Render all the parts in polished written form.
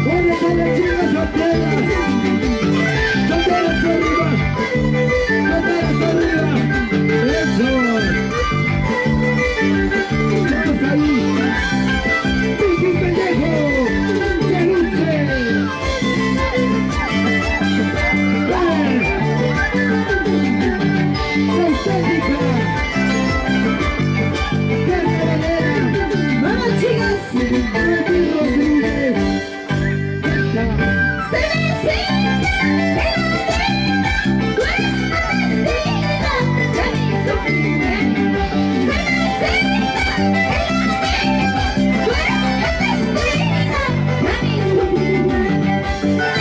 ¿Dónde están las chicas solteras? Solteras arriba. Solteras arriba. Eso. Vamos ahí. Pinky Pendejo. Se luce. La estética. ¡Vamos, chicas! Martín Rodríguez. ¡Se necesita! ¡Tú eres la destino! ¡Ya ni sufrimiento! ¡Se necesita! ¡Tú eres la destino! ¡Ya ni sufrimiento! ¡No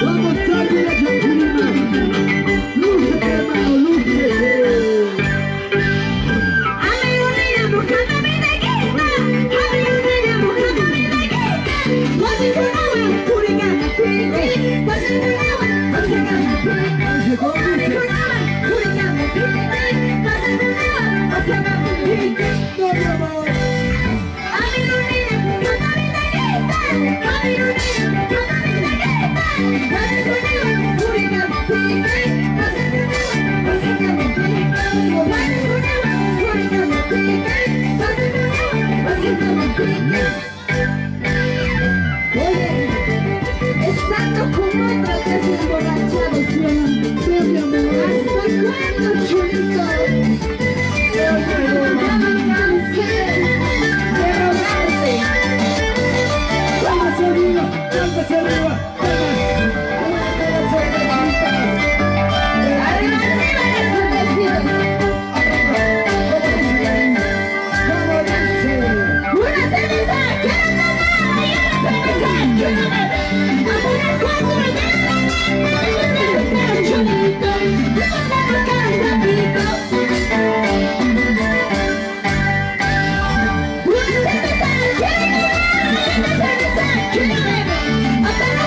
Vamos a ir a Chapulina. Luce, hermano, luce. No, mi amor. Oye, estando con otra te has emborrachado, ¿sí o no? no, mi amor. ¿Hasta cuándo, chulito? Ya me cansé de rogarte. Vamos arriba, vamos arriba, Arriba, arriba, esos vestidos. Una cerveza, quiero tomar, y una cerveza, quiero beber. Hasta las 4 de la mañana, me gusta el chulito, me gusta buscar el sapito. Una cerveza, quiero tomar, y una cerveza, quiero beber. Hasta las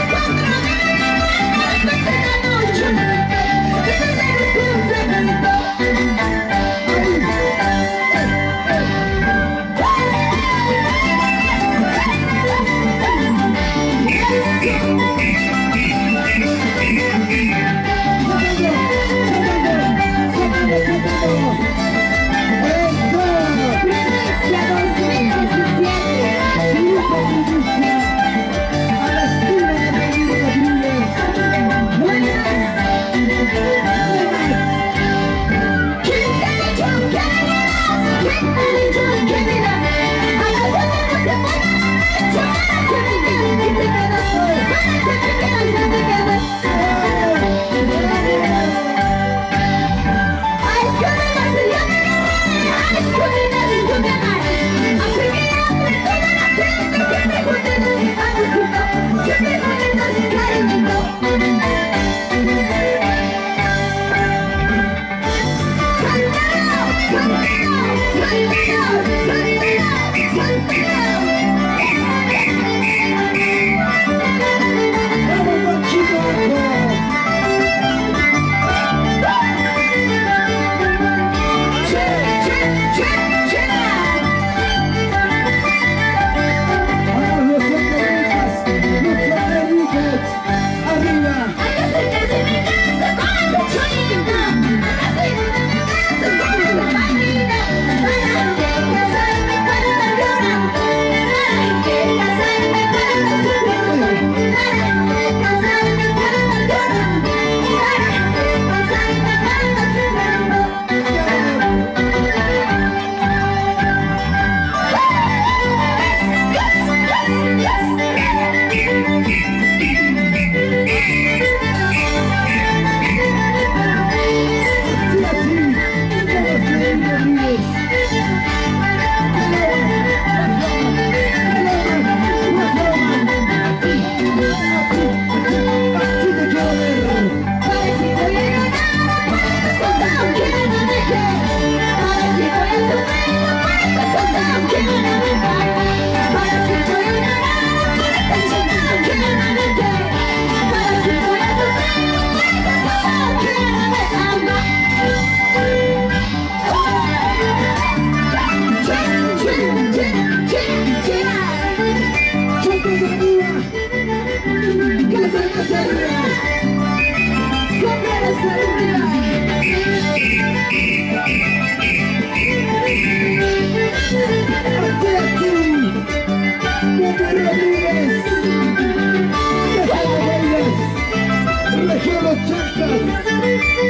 gracias.